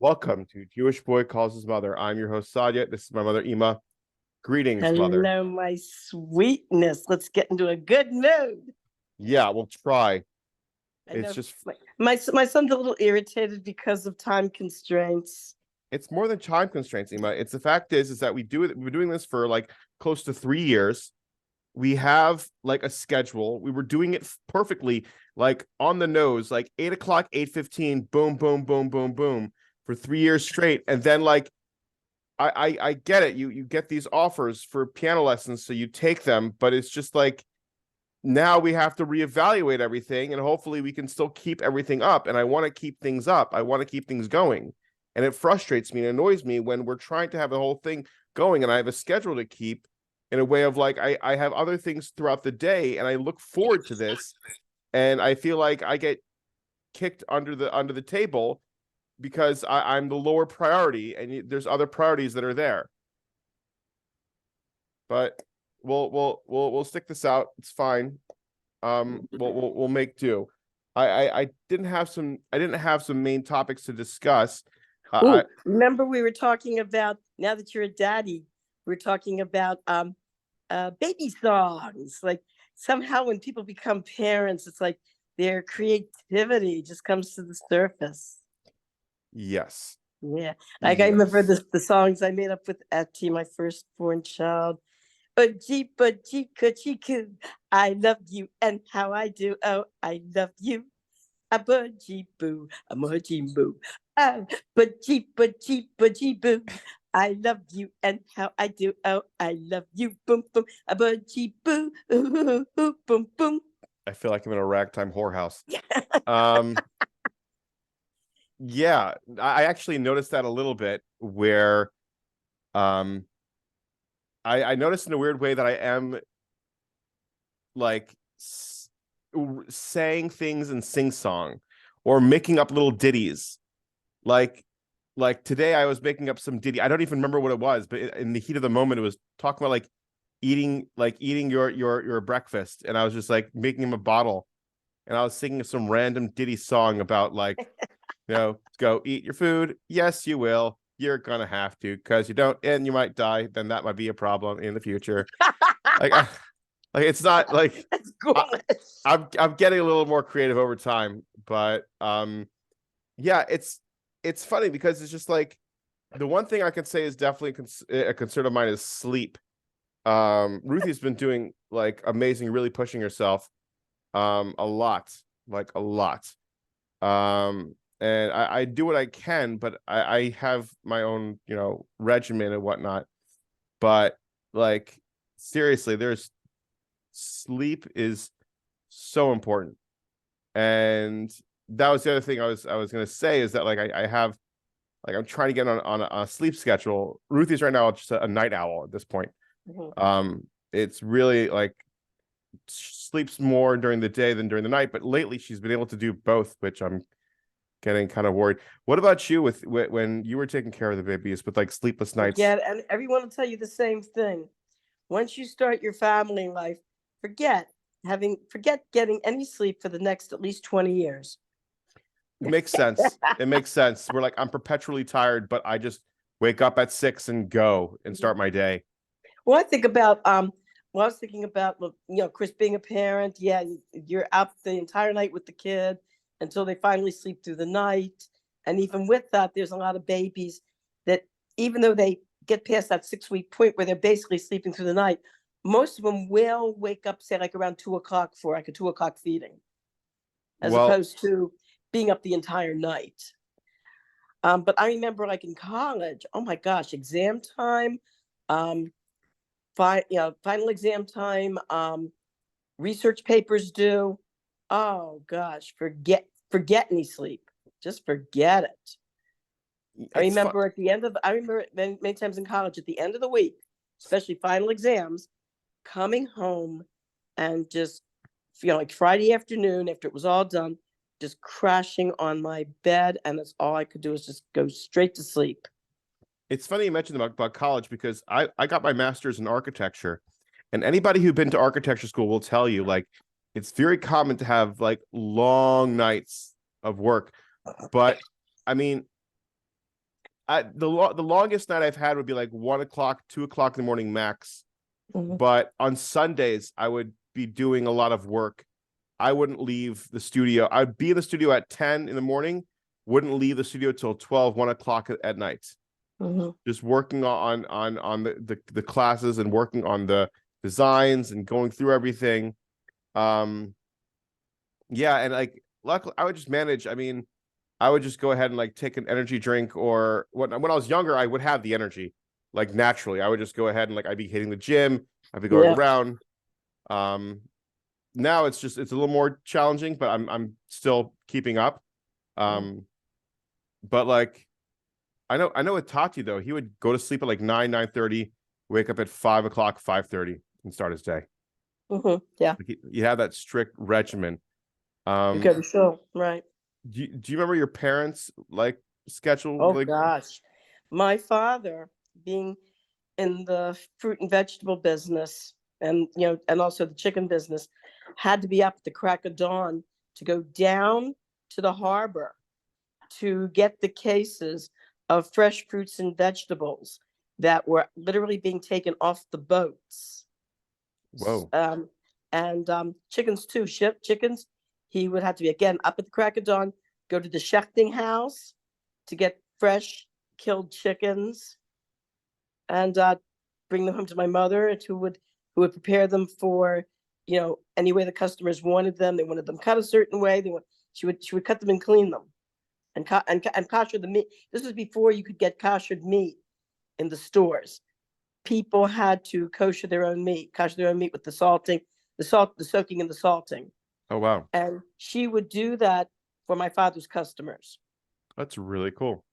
Welcome to Jewish Boy Calls His Mother. I'm your host, Sadia. This is my mother, Ima. Greetings, mother. Hello, my sweetness. Let's get into a good mood. Yeah, we'll try. I It's know just, my son's a little irritated because of time constraints. it's more than time constraints, Ima. It's the fact is that we do it. We've been doing this for like close to 3 years. We have like a schedule. We were doing it perfectly, like on the nose, like 8 o'clock, 8:15, boom, boom, boom, boom, boom, for 3 years straight. And then like I get it. You get these offers for piano lessons, so you take them, but it's just like now we have to reevaluate everything, and hopefully we can still keep everything up. And I want to keep things up. I want to keep things going. And it frustrates me and annoys me when we're trying to have the whole thing going and I have a schedule to keep in a way of like I have other things throughout the day and I look forward to this and I feel like I get kicked under the table because I'm the lower priority and there's other priorities that are there. But we'll stick this out. It's fine. We'll make do. I didn't have some main topics to discuss. Oh, remember we were talking about, now that you're a daddy, we're talking about baby songs. Like somehow when people become parents, it's like their creativity just comes to the surface. Yes. Yeah. Like I remember the songs I made up with Etty, my firstborn child. Chiku, I love you and how I do. Oh, I love you. A budgie boo, a mudgy boo. Oh, budgie boo. I love you and how I do. Oh, I love you. Boom, boom. A budgie boo. Ooh, ooh, boom, boom. I feel like I'm in a ragtime whorehouse. um, yeah, I actually noticed that a little bit where, I noticed in a weird way that I am like saying things in sing song or making up little ditties. Like today I was making up some ditty. I don't even remember what it was, but in the heat of the moment, it was talking about eating your breakfast, and I was just like making him a bottle, and I was singing some random ditty song about like, go eat your food. Yes, you will. You're gonna have to because you don't, and you might die. Then that might be a problem in the future. Like, like it's not like That's ghoulish. I'm getting a little more creative over time, but yeah, it's funny because it's just like the one thing I can say is definitely a concern of mine is sleep. Ruthie's been doing like amazing, really pushing herself a lot, like a lot. And I do what I can, but I have my own, regimen and whatnot. But like seriously, there's sleep is so important. And that was the other thing I was gonna say is that like I have like I'm trying to get on a sleep schedule. Ruthie's right now just a night owl at this point. Mhm. It's really like sleeps more during the day than during the night, but lately she's been able to do both, which I'm getting kind of worried. What about you with when you were taking care of the babies with like sleepless nights? Forget, and everyone will tell you the same thing. Once you start your family life, forget forget getting any sleep for the next at least 20 years. It makes sense. It makes sense. We're like, I'm perpetually tired, but I just wake up at 6 and go and start my day. Well, I think about well, I was thinking about, Chris being a parent. Yeah, you're up the entire night with the kid until they finally sleep through the night. And even with that, there's a lot of babies that, even though they get past that 6 week point where they're basically sleeping through the night, most of them will wake up, say, like around 2 o'clock for like a 2 o'clock feeding, as Well, opposed to being up the entire night. But I remember, like in college, oh my gosh, exam time, um, final exam time, research papers due. Oh gosh, forget any sleep. Just forget it. I it's fun. remember at the end of I remember many times in college at the end of the week, especially final exams, coming home and just, like Friday afternoon after it was all done, just crashing on my bed, and that's all I could do is just go straight to sleep. It's funny you mentioned about college because I got my master's in architecture, and anybody who's been to architecture school will tell you like it's very common to have like long nights of work. But I mean, the longest night I've had would be like 1 o'clock, 2 o'clock in the morning max. Mhm. But on Sundays, I would be doing a lot of work. I wouldn't leave the studio. I'd be in the studio at 10 in the morning, wouldn't leave the studio till 12, 1 o'clock at night. Mhm. Just working on the classes and working on the designs and going through everything. Yeah, and like luckily I would just manage. I mean, I would just go ahead and like take an energy drink, or when I was younger, I would have the energy like naturally. I would just go ahead and like I'd be hitting the gym, I'd be going Yeah. around. Um, Now it's a little more challenging, but I'm still keeping up. Mhm. But like I know with Tati though, he would go to sleep at like 9:30, wake up at 5 o'clock, 5:30, and start his day. Yeah. Like he had that strict regimen. You go Um, to show, right? do you remember your parents like schedule? Oh Like, gosh. My father, being in the fruit and vegetable business, and and also the chicken business, had to be up at the crack of dawn to go down to the harbor to get the cases of fresh fruits and vegetables that were literally being taken off the boats. whoa, Um, and chickens too, ship chickens. He would have to be again up at the crack of dawn, go to the shechting house to get fresh killed chickens, and bring them home to my mother, who would prepare them for any way the customers wanted them. They wanted them cut a certain way. She would cut them and clean them, and kosher the meat. This was before you could get koshered meat in the stores. People had to kosher their own meat, with the salting, the soaking and the salting. oh wow, And she would do that for my father's customers. that's really cool.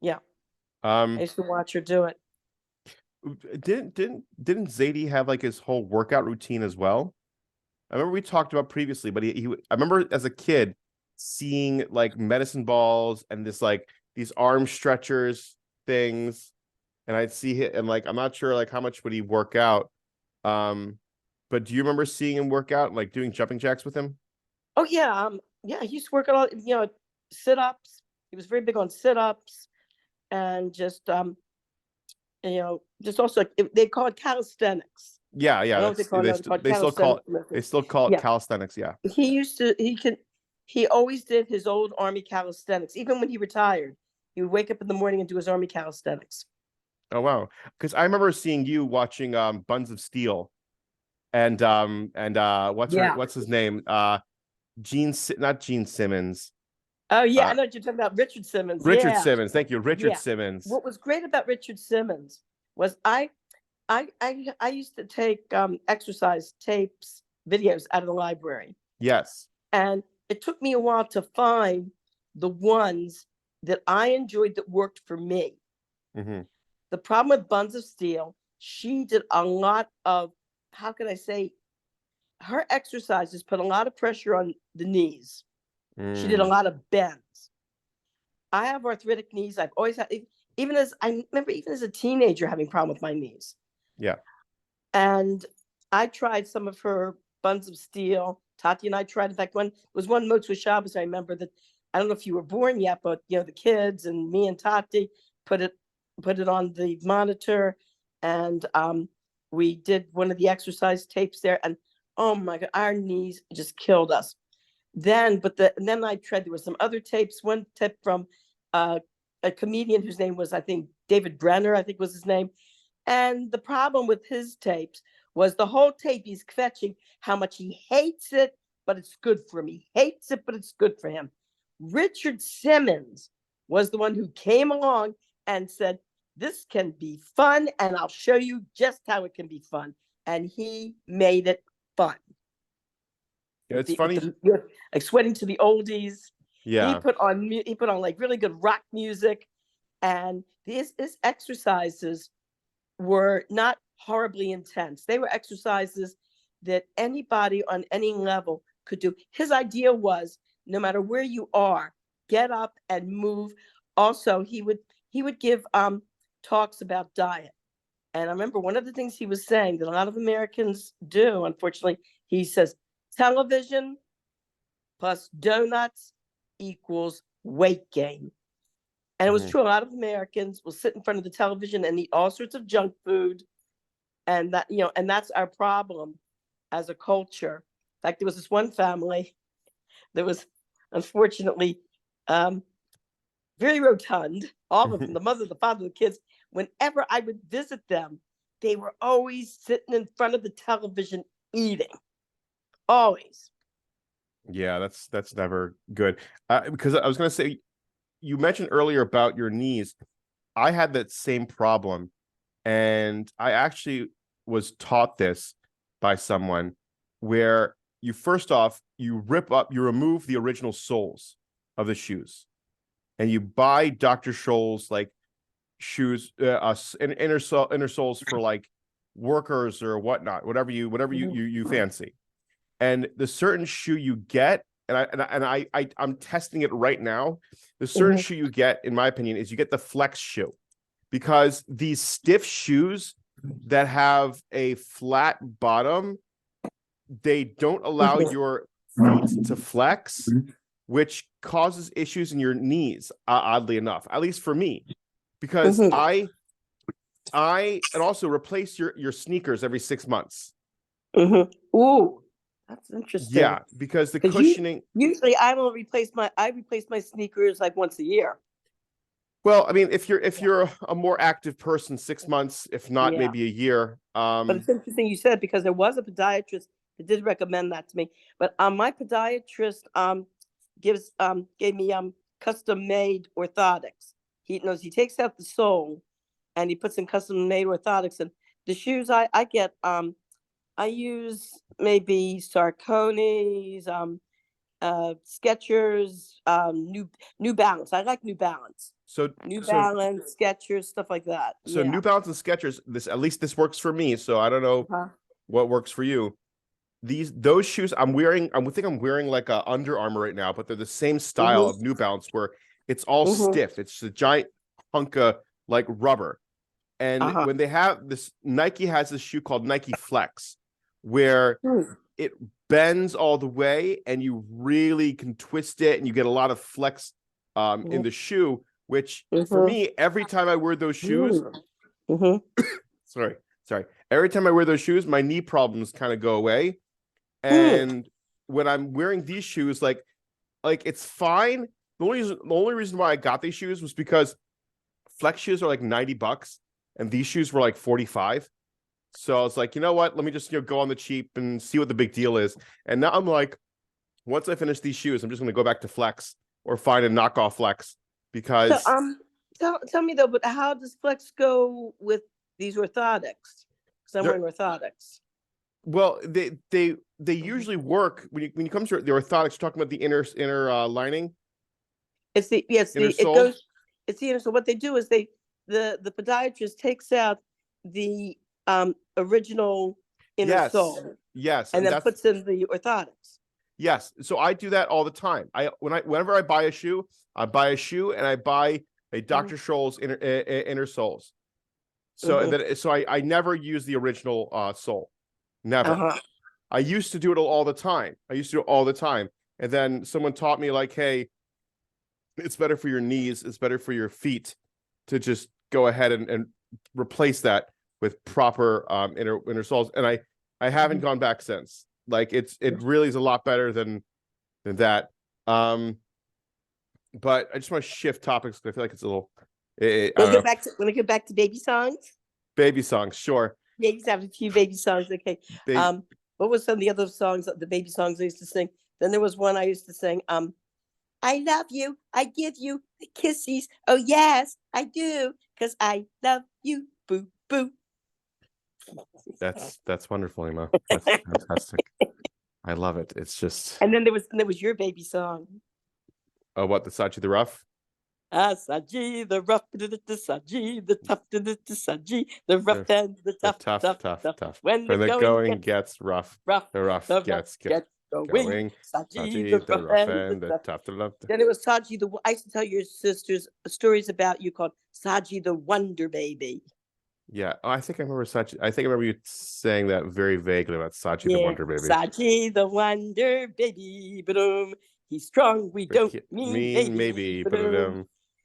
Yeah, I Um, used to watch her do it. didn't Zadie have like his whole workout routine as well? I remember we talked about previously, but I remember as a kid seeing like medicine balls and this like these arm stretchers things, and I'd see it, and like I'm not sure like how much would he work out. Um, but do you remember seeing him work out, like doing jumping jacks with him? Oh yeah, yeah. He used to work on sit ups. He was very big on sit ups, and just also they call it calisthenics. Yeah, I yeah, don't know what they that's call it now. They call it calisthenics. they still call it Yeah, calisthenics. Yeah. he used to. He always did his old army calisthenics. Even when he retired, he would wake up in the morning and do his army calisthenics. Oh wow, because I remember seeing you watching Buns of Steel, and Yeah. what's his name, not Gene Simmons, Oh yeah, I uh know what you're talking about. Richard Simmons. Richard Yeah, Simmons. Thank you, Richard yeah. Simmons. What was great about Richard Simmons was I used to take exercise tapes, videos out of the library, Yes. and it took me a while to find the ones that I enjoyed that worked for me. Hmm. The problem with Buns of Steel, she did a lot of, how can I say, her exercises put a lot of pressure on the knees. She did a Mm. lot of bends. I have arthritic knees. I've always had, even as I remember, even as a teenager, having a problem with my knees. Yeah. And I tried some of her Buns of Steel. Tati and I tried. In fact, one was one Motzei Shabbos. I remember that. I don't know if you were born yet, but the kids and me and Tati put it on the monitor, and we did one of the exercise tapes there. And oh my God, our knees just killed us. And then I tried. There were some other tapes. One tape from a comedian whose name was, I think, David Brenner, I think was his name. And the problem with his tapes was the whole tape he's kvetching how much he hates it, but it's good for him. He hates it, but it's good for him. Richard Simmons was the one who came along and said, this can be fun, and I'll show you just how it can be fun. And he made it fun. Yeah, it's funny. Like sweating to the oldies. He Yeah. put on like really good rock music, and his exercises were not horribly intense. They were exercises that anybody on any level could do. His idea was no matter where you are, get up and move. Also, he would give talks about diet. And I remember one of the things he was saying that a lot of Americans do, unfortunately, he says television plus donuts equals weight gain. And it was Mhm. true. A lot of Americans will sit in front of the television and eat all sorts of junk food. And that, and that's our problem as a culture. In fact, there was this one family that was unfortunately very rotund, all of them, the mother, the father, the kids. Whenever I would visit them, they were always sitting in front of the television eating. Always. Yeah, that's never good. Because I was gonna say, you mentioned earlier about your knees. I had that same problem, and I actually was taught this by someone where you first off you remove the original soles of the shoes, and you buy Dr. Scholl's like shoes, inner soles for like workers or whatnot, whatever you fancy. And the certain shoe you get, I'm testing it right now. The certain shoe you get, in my opinion, is you get the flex shoe, because these stiff shoes that have a flat bottom, they don't allow your feet to flex, which causes issues in your knees, oddly enough, at least for me, because and also replace your sneakers every 6 months. Ooh, that's interesting. Yeah, because the 'Cause cushioning. usually I replace my sneakers like once a year. Well, I mean, if you're a more active person, 6 months, if not Yeah. maybe a year. But it's interesting you said, because there was a podiatrist that did recommend that to me. But my podiatrist gave me custom made orthotics. He knows he takes out the sole and he puts in custom made orthotics. And the shoes I get, I use maybe Sarconi's, Skechers, New Balance. I like New Balance. So New Balance, Skechers, stuff like that. So Yeah. New Balance and Skechers, at least this works for me. So I don't know what works for you. Those shoes I'm wearing, I think I'm wearing like a Under Armour right now, but they're the same style of New Balance where it's all stiff. It's a giant hunk of like rubber. And when they have this, Nike has this shoe called Nike Flex, where it bends all the way and you really can twist it and you get a lot of flex in the shoe, which for me, every time I wear those shoes, sorry, every time I wear those shoes, my knee problems kind of go away. And when I'm wearing these shoes, like it's fine. The only reason why I got these shoes was because Flex shoes are like $90 and these shoes were like 45. So I was like, you know what? Let me just go on the cheap and see what the big deal is. And now I'm like, once I finish these shoes, I'm just going to go back to Flex or find a knockoff Flex, because tell me though, but how does Flex go with these orthotics? Because I'm wearing orthotics. Well, they usually work when you come to the orthotics. You're talking about the inner lining. It's the inner sole. What they do is the podiatrist takes out the original inner sole. Yes, and then puts in the orthotics. Yes, so I do that all the time. Whenever I buy a shoe and I buy a Dr. Scholl's inner soles. So I never use the original sole. Never. I used to do it all the time. And then someone taught me like, hey, it's better for your knees, it's better for your feet to just go ahead and replace that with proper inner soles. And I haven't gone back since. Like it really is a lot better than that. But I just want to shift topics because I feel like it's a little. Want to get back to baby songs? Baby songs, sure. Babies have a few baby songs. Okay. What was some of the other songs, the baby songs I used to sing? Then there was one I used to sing. I love you. I give you the kisses. Oh yes, I do, because I love you. Boo boo. That's wonderful, Emma. That's fantastic. I love it. It's just. And then there was your baby song. Oh, what, the Saji the Rough? Saji the rough, the Saji the tough, the Saji the rough and the tough, tough. When the going gets rough, the rough gets going. Saji the rough and the tough. Then it was Saji I used to tell your sisters stories about you called Saji the Wonder Baby. Yeah, I think I remember Saji. I think I remember you saying that very vaguely about Saji the Wonder Baby. Saji the Wonder Baby, but he's strong. We don't mean maybe, but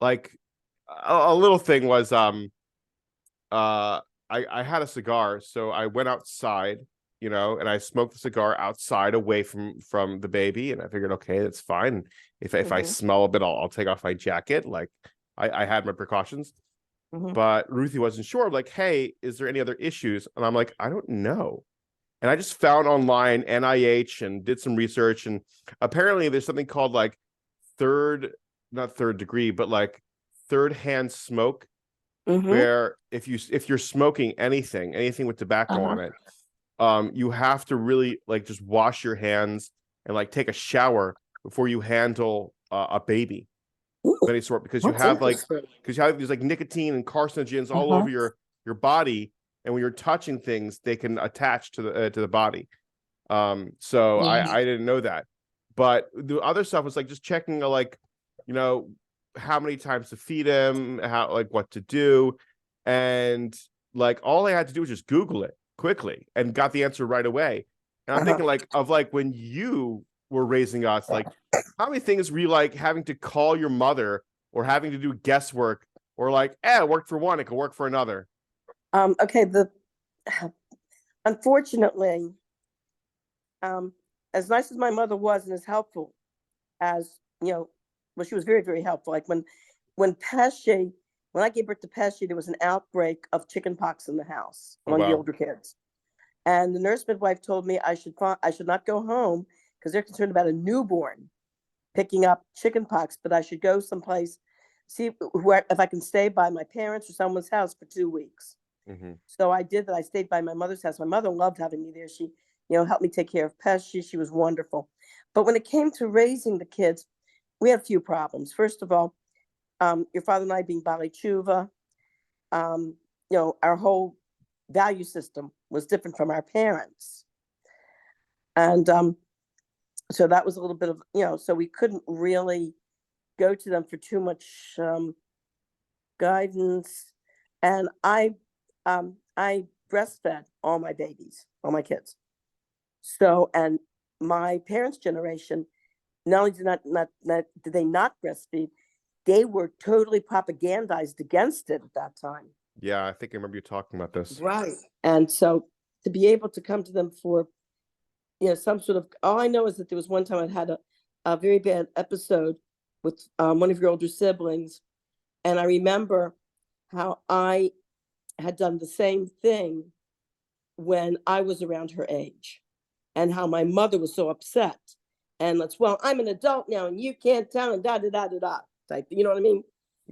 like a little thing was uh I had a cigar, so I went outside, and I smoked the cigar outside away from the baby, and I figured, okay, that's fine. If I Mm-hmm. smell a bit, I'll take off my jacket. Like I had my precautions. Mm-hmm. But Ruthie wasn't sure, like, hey, is there any other issues? And I'm like, I don't know. And I just found online NIH and did some research, and apparently there's something called like third, not third degree, but like third hand smoke, Mm-hmm. where if you're smoking anything with tobacco Uh-huh. on it, you have to really like just wash your hands and like take a shower before you handle a baby of Ooh, any sort, because that's interesting. you have these like nicotine and carcinogens all Uh-huh. over your body, and when you're touching things, they can attach to the body. So Right. I didn't know that, but the other stuff was like just checking like, you know, how many times to feed him, how like what to do, and like all I had to do was just Google it quickly and got the answer right away. And I'm Uh-huh. thinking like of like when you were raising us, like how many things were you like having to call your mother or having to do guesswork, or like, it worked for one, it could work for another. Okay, unfortunately, um, as nice as my mother was and as helpful as, well, she was very, very helpful. Like when Pesci, when I gave birth to Pesci, there was an outbreak of chicken pox in the house Oh among the wow. older kids. And the nurse midwife told me I should not go home because they're concerned about a newborn picking up chicken pox, but I should go someplace, see where if I can stay by my parents or someone's house for 2 weeks. Mm-hmm. So I did that. I stayed by my mother's house. My mother loved having me there. She, helped me take care of Pesci. She was wonderful. But when it came to raising the kids, we had a few problems. First of all, your father and I being Bali Chuva, our whole value system was different from our parents. And so that was a little bit of, so we couldn't really go to them for too much guidance. And I breastfed all my babies, all my kids. So, and my parents' generation, not only not did they not breastfeed, they were totally propagandized against it at that time. Yeah, I think I remember you talking about this. Right. And so to be able to come to them for, some sort of, all I know is that there was one time I had a very bad episode with one of your older siblings. And I remember how I had done the same thing when I was around her age, and how my mother was so upset. And well, I'm an adult now and you can't tell, and da da da da da type, you know what I mean?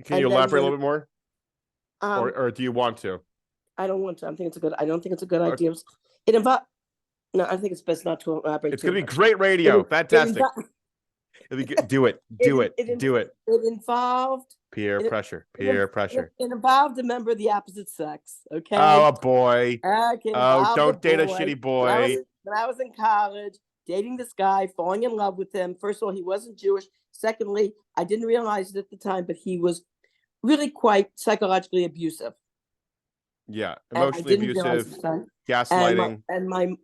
Can you And then elaborate a when little bit more, um or do you want to? I don't want to, I don't think it's a good idea. It involved No, I think it's best not to elaborate It's too gonna be much. great It radio. it Fantastic. involved It'll be good. Do it. it Do it. it Do it. it involved Peer it pressure. it, Peer pressure. it involved a member of the opposite sex. Okay. Oh, a boy. Okay, it Oh, involved a don't date a boy. shitty boy. When I was in college, dating this guy, falling in love with him. First of all, he wasn't Jewish. Secondly, I didn't realize it at the time, but he was really quite psychologically abusive, Yeah, and I emotionally didn't realize abusive, at the time. And my gaslighting. and my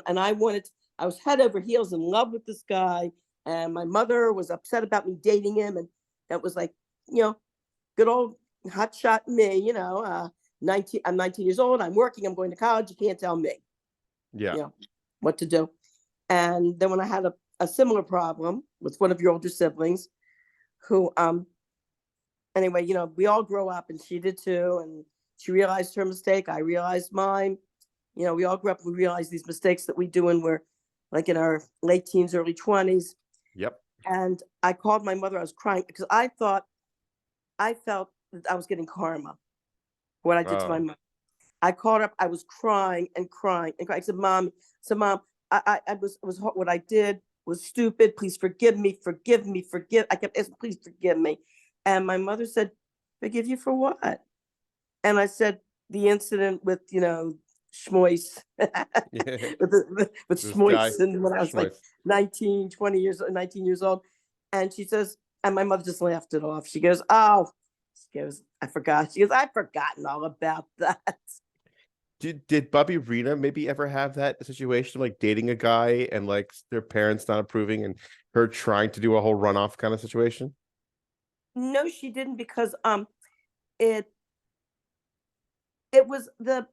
and I wanted. I was head over heels in love with this guy, and my mother was upset about me dating him, and it was like, good old hot shot me, 19. I'm 19 years old. I'm working. I'm going to college. You can't tell me, Yeah. you know, what to do. And then when I had a similar problem with one of your older siblings, who, anyway, we all grow up, and she did too. And she realized her mistake. I realized mine. We all grew up. We realized these mistakes that we do when we're like in our late teens, early 20s. Yep. And I called my mother. I was crying because I felt that I was getting karma for what I did to my Oh. mother. I called her up. I was crying and crying and crying. I said, Mom, I was what I did was stupid. Please forgive me, forgive me, forgive. I kept asking, please forgive me. And my mother said, forgive you for what? And I said, the incident with, Schmois, Yeah. with This guy. Schmois, and when I was like Schmois. 19 years old. And she says, and my mother just laughed it off. She goes, oh, I forgot. She goes, I've forgotten all about that. Did Bubby Rena maybe ever have that situation, like dating a guy and like their parents not approving and her trying to do a whole runoff kind of situation? No, she didn't, because it it was the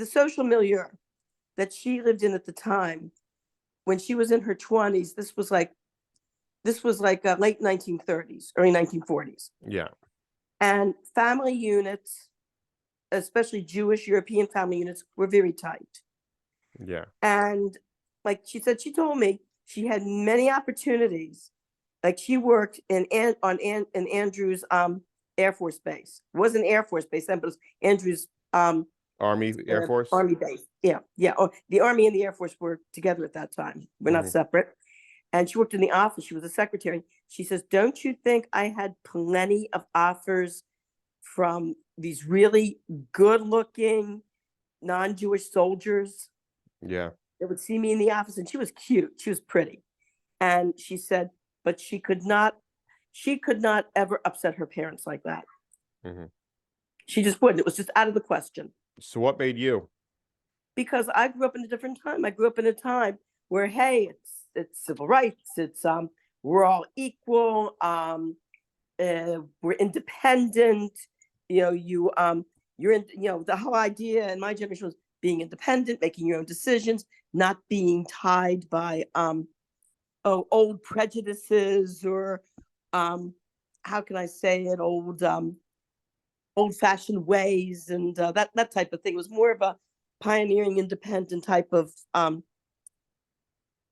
social milieu that she lived in at the time when she was in her 20s. This was like late 1930s, early 1940s, Yeah. and family units, especially Jewish European family units, were very tight. Yeah. And like she said, she told me she had many opportunities. Like she worked in Andrews Air Force Base. It wasn't Air Force Base then, but it was Andrews Army, Air Force. Army Base. Yeah, yeah. Oh, the Army and the Air Force were together at that time. We're not Mhm. separate. And she worked in the office. She was a secretary. She says, "Don't you think I had plenty of offers from these really good-looking non-Jewish soldiers Yeah. that would see me in the office?" And she was cute. She was pretty. And she said, but she could not ever upset her parents like that. Mhm. She just wouldn't. It was just out of the question. So what made you? Because I grew up in a different time. I grew up in a time where, hey, it's civil rights. It's we're all equal. We're independent. You're in. The whole idea in my generation was being independent, making your own decisions, not being tied by old prejudices, or how can I say it, old fashioned ways, and that type of thing. It was more of a pioneering, independent type of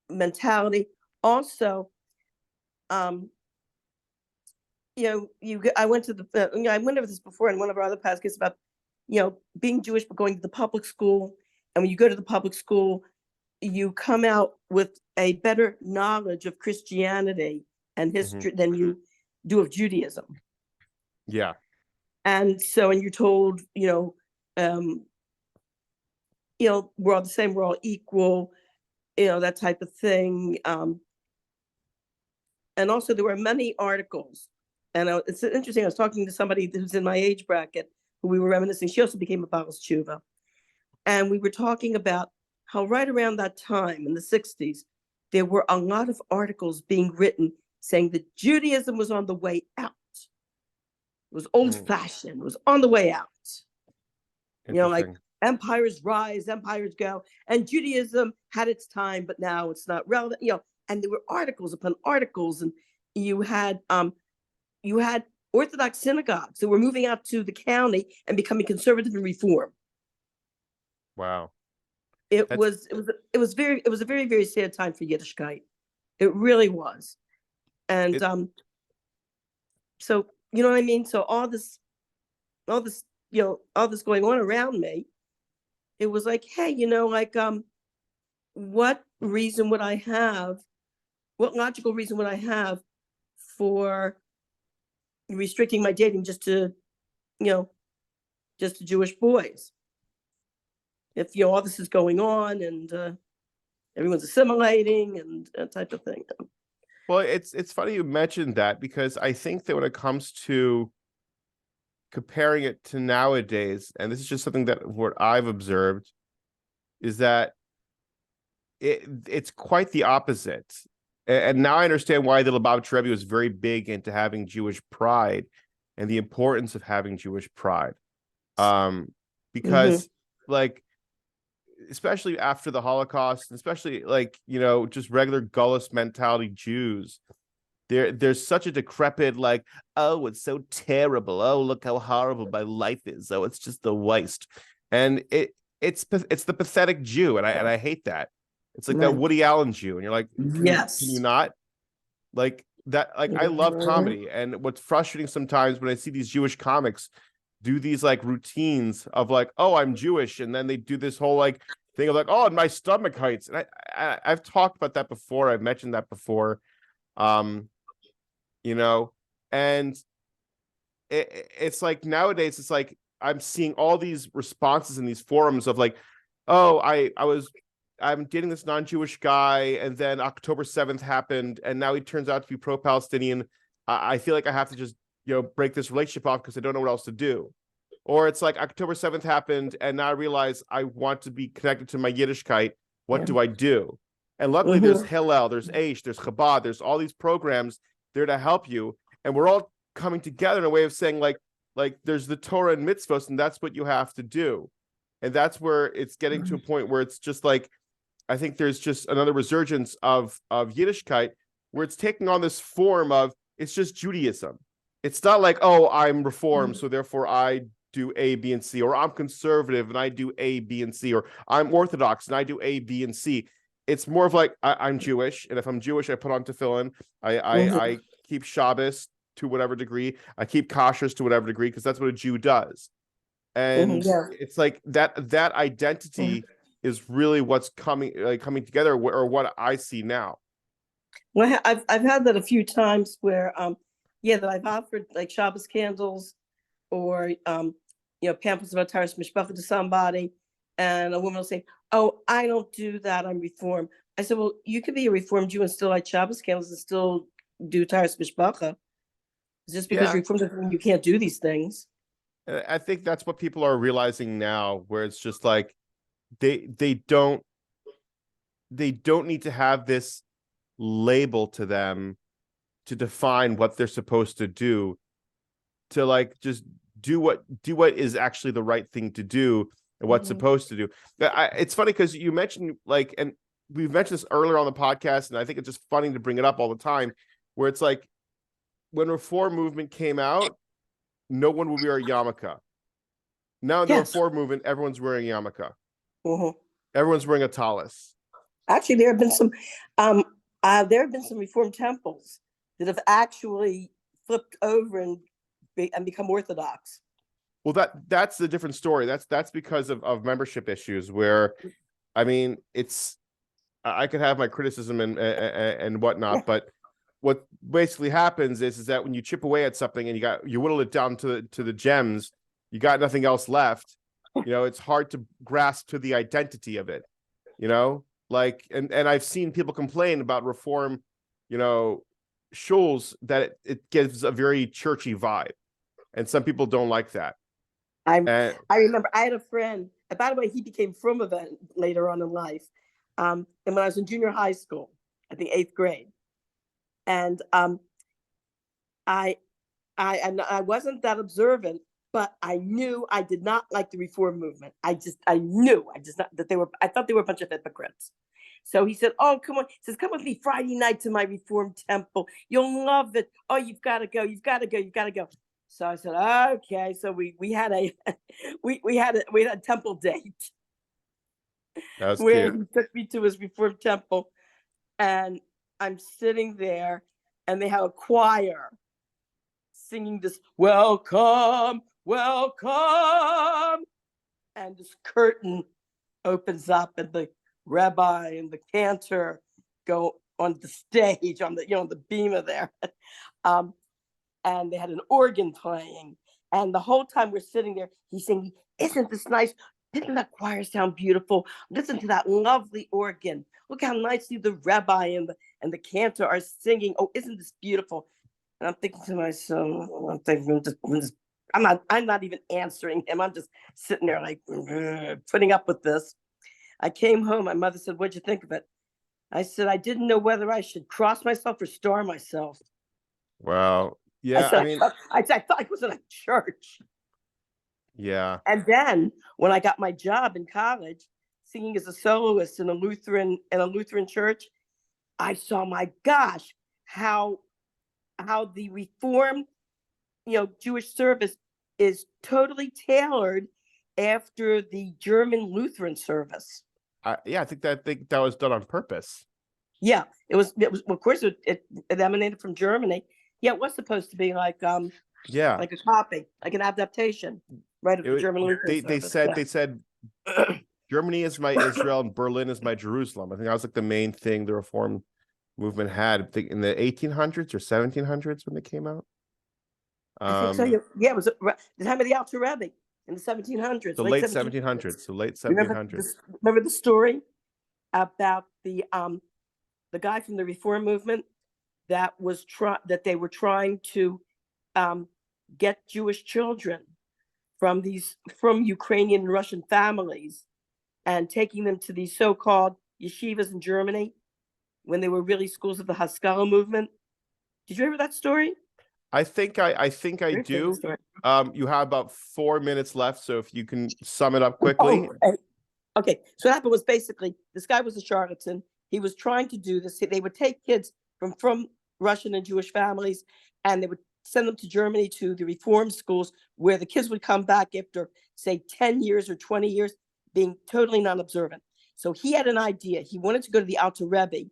mentality. Also, um, I went to I went over this before in one of our other podcasts about being Jewish but going to the public school, and when you go to the public school, you come out with a better knowledge of Christianity and Mhm. history than you do of Judaism. Yeah. And you're told, um, we're all the same, we're all equal, that type of thing. And also, there were many articles, and it's interesting. I was talking to somebody who's in my age bracket, who we were reminiscing. She also became a Baal Tshuva, and we were talking about how right around that time in the 60s, there were a lot of articles being written saying that Judaism was on the way out. It was old Mm. fashioned, it was on the way out. Like Interesting. empires rise, empires go, and Judaism had its time, but now it's not relevant. And there were articles upon articles, and you had Orthodox synagogues that were moving out to the county and becoming conservative and reform. Wow. It That's was it was a very, very sad time for Yiddishkeit. It really was. And it. so you know what I mean? So all this, all this going on around me, it was like, hey, like what reason would I have? What logical reason would I have for restricting my dating just to, just to Jewish boys? If all this is going on, and everyone's assimilating, and that type of thing. Well, it's funny you mentioned that, because I think that when it comes to comparing it to nowadays, and this is just something that what I've observed, is that it's quite the opposite. And now I understand why the Lubavitch Rebbe was very big into having Jewish pride and the importance of having Jewish pride. Mm-hmm. Because like, especially after the Holocaust, especially like, just regular gullus mentality Jews, there's such a decrepit, like, oh, it's so terrible. Oh, look how horrible my life is. Oh, it's just the worst. And it's the pathetic Jew, and I hate that. It's like that Right. Woody Allen Jew, and you're like, can you Yes. not? Like that, like I love Mhm. comedy, and what's frustrating sometimes when I see these Jewish comics do these like routines of like, oh, I'm Jewish, and then they do this whole like thing of like, oh, and my stomach hurts. And I've talked about that before. I've mentioned that before. Um, you know, and it's like nowadays, it's like I'm seeing all these responses in these forums of like, oh, I'm dating this non-Jewish guy, and then October 7th happened, and now he turns out to be pro-Palestinian. I feel like I have to just break this relationship off because I don't know what else to do. Or it's like October 7th happened, and now I realize I want to be connected to my Yiddishkeit. What Yeah. do I do? And luckily, there's Mm-hmm. Hillel, there's Aish, there's Chabad, there's all these programs there to help you. and we're all coming together in a way of saying like there's the Torah and mitzvos, and that's what you have to do. And that's where it's getting to a point where it's just like, I think there's just another resurgence of Yiddishkeit, where it's taking on this form of, it's just Judaism. It's not like, oh, I'm Reformed, so therefore I do A, B, and C, or I'm conservative and I do A, B, and C, or I'm Orthodox and I do A, B, and C. It's more of like, I'm Jewish, and if I'm Jewish, I put on tefillin. I keep Shabbos to whatever degree. I keep kashrus to whatever degree, because that's what a Jew does. And Yeah. it's like that identity is really what's coming together, or what I see now. Well, I've had that a few times where that I've offered like Shabbos candles or pamphlets about Taras Mishpacha to somebody, and a woman will say, "Oh, I don't do that. I'm Reformed." I said, "Well, you could be a Reformed Jew and still light Shabbos candles and still do Taras Mishpacha. Just because Yeah. you're Reformed doesn't mean you can't do these things." And I think that's what people are realizing now, where it's just like they don't need to have this label to them to define what they're supposed to do, to like just do what is actually the right thing to do and what's supposed to do. It's funny because you mentioned like, and we've mentioned this earlier on the podcast, and I think it's just funny to bring it up all the time, where it's like, when Reform movement came out, no one would wear a yarmulke. Now in the Yes. Reform movement, everyone's wearing a yarmulke. Mhm. Everyone's wearing a talis. Actually, there have been some Reformed temples that have actually flipped over and become Orthodox. Well, that's the different story. That's because of membership issues, where, I mean, I could have my criticism and whatnot, but what basically happens is that when you chip away at something and you whittle it down to the gems, you got nothing else left. It's hard to grasp to the identity of it. Like, and I've seen people complain about Reform, shuls, that it gives a very churchy vibe, and some people don't like that. I remember I had a friend, and by the way, he became from event later on in life. And when I was in junior high school, I think 8th grade, and I wasn't that observant, but I knew I did not like the Reform movement. I knew I thought they were a bunch of hypocrites. So he said, "Oh, come on." He says, "Come with me Friday night to my Reform temple. You'll love it. Oh, you've got to go. You've got to go. You've got to go." So I said, "Okay." So we had a we had a temple date That was where cute. he took me to his Reform temple, and I'm sitting there, and they have a choir singing this "Welcome, welcome," and this curtain opens up, and the rabbi and the cantor go on the stage on the beamer there, and they had an organ playing, and the whole time we're sitting there, he's saying, "Isn't this nice? Didn't that choir sound beautiful? Listen to that lovely organ. Look how nicely the rabbi and the cantor are singing. Oh, isn't this beautiful?" And I'm thinking to myself, I'm not even answering him. I'm just sitting there like putting up with this. I came home. My mother said, "What'd you think of it?" I said, "I didn't know whether I should cross myself or star myself." Wow. Yeah. I mean, I thought I was in a church. yeah. And then when I got my job in college, singing as a soloist in a Lutheran church, I saw, my gosh, how the Reformed, Jewish service is totally tailored after the German Lutheran service. I think that was done on purpose. Yeah, it was. Of course, it emanated from Germany. Yeah, it was supposed to be like like a copy, like an adaptation, right, of the German Lutheran service. They said Germany is my Israel and Berlin is my Jerusalem. I think that was like the main thing the Reform movement had, I think, in the 1800s or 1700s when they came out. I think so. Yeah, it was the time of the Alter Rebbe in the 1700s. The late 1700s. The late 1700s. Remember the story about the guy from the Reform movement that they were trying to get Jewish children from Ukrainian and Russian families and taking them to these so-called yeshivas in Germany when they were really schools of the Haskalah movement. Did you hear that story? I think I Very famous do. story. You have about 4 minutes left, so if you can sum it up quickly. Oh, okay. So what happened was basically this guy was a charlatan. He was trying to do this. They would take kids from Russian and Jewish families, and they would send them to Germany to the reform schools, where the kids would come back after, say, 10 years or 20 years, being totally non-observant. So he had an idea. He wanted to go to the Alter Rebbe,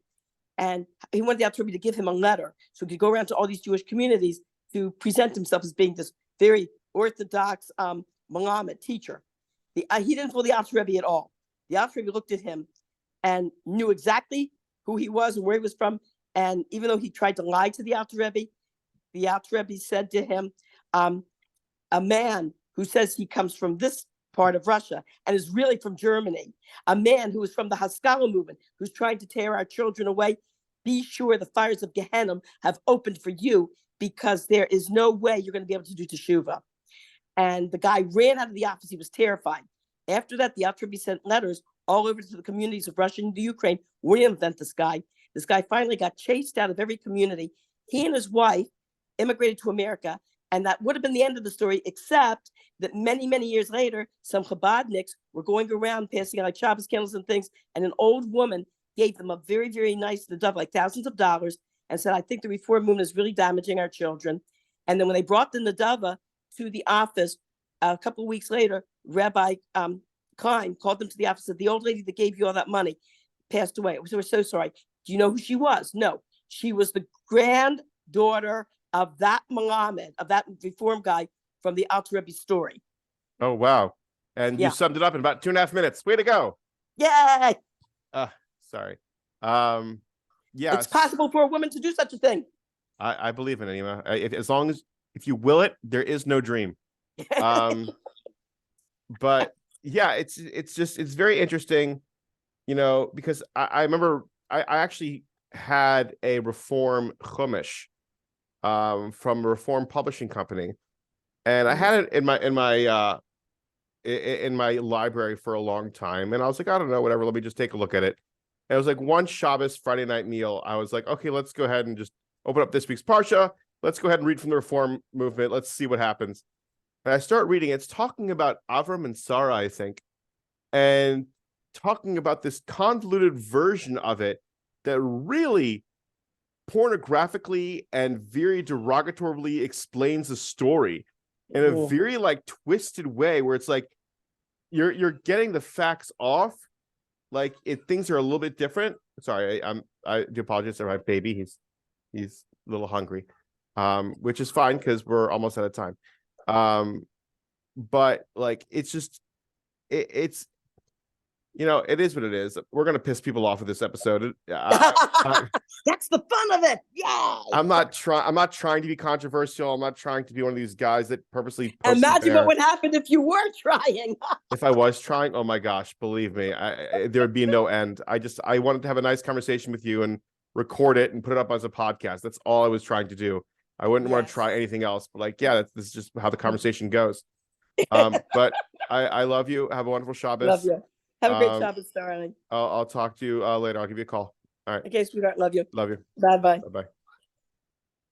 and he wanted the Alter Rebbe to give him a letter so he could go around to all these Jewish communities to present himself as being this very orthodox Malamed teacher. He didn't fool the Alter Rebbe at all. The Alter Rebbe looked at him and knew exactly who he was and where he was from. And even though he tried to lie to the Alter Rebbe said to him, a man who says he comes from this part of Russia and is really from Germany, a man who is from the Haskalah movement, who's trying to tear our children away, be sure the fires of Gehenna have opened for you, because there is no way you're going to be able to do teshuvah. And the guy ran out of the office. He was terrified. After that, the Alter Rebbe sent letters all over to the communities of Russia and the Ukraine, warning them this guy. This guy finally got chased out of every community. He and his wife immigrated to America, and that would have been the end of the story, except that many, many years later, some Chabadniks were going around passing out like Shabbos candles and things, and an old woman gave them a very, very nice dove, like thousands of dollars, and said, I think the reform movement is really damaging our children. And then when they brought the Nadava to the office, a couple of weeks later, Rabbi Klein called them to the office and said, the old lady that gave you all that money passed away. So we're so sorry. Do you know who she was? No. She was the granddaughter of that Malamed, of that reform guy from the Alter Rebbe story. Oh, wow. And you summed it up in about 2.5 minutes. Way to go. Yay! Sorry. It's possible for a woman to do such a thing. I believe in it, Nima. As long as, if you will it, there is no dream. But yeah, it's very interesting, because I remember I actually had a Reform Chumash from a Reform publishing company, and I had it in my library for a long time, and I was like, I don't know, whatever, let me just take a look at it. And it was like one Shabbos Friday night meal. I was like, okay, let's go ahead and just open up this week's Parsha. Let's go ahead and read from the Reform movement. Let's see what happens. And I start reading. It's talking about Avram and Sarah, I think, and talking about this convoluted version of it that really pornographically and very derogatorily explains the story in a very like twisted way, where it's like you're getting the facts off, like things are a little bit different. Sorry, I do apologize for my baby. He's a little hungry, which is fine because we're almost out of time. But like it's just it's it is what it is. We're gonna piss people off with this episode. That's the fun of it. Yeah. I'm not trying to be controversial. I'm not trying to be one of these guys that purposely imagine what would happen if you were trying. If I was trying, oh my gosh, believe me, there would be no end. I wanted to have a nice conversation with you and record it and put it up as a podcast. That's all I was trying to do. I wouldn't want to try anything else. But like, this is just how the conversation goes. But I love you. Have a wonderful Shabbos. Love you. Have a great Shabbos, darling. I'll talk to you later. I'll give you a call. All right. Okay, sweetheart. Love you. Love you. Bye-bye. Bye-bye.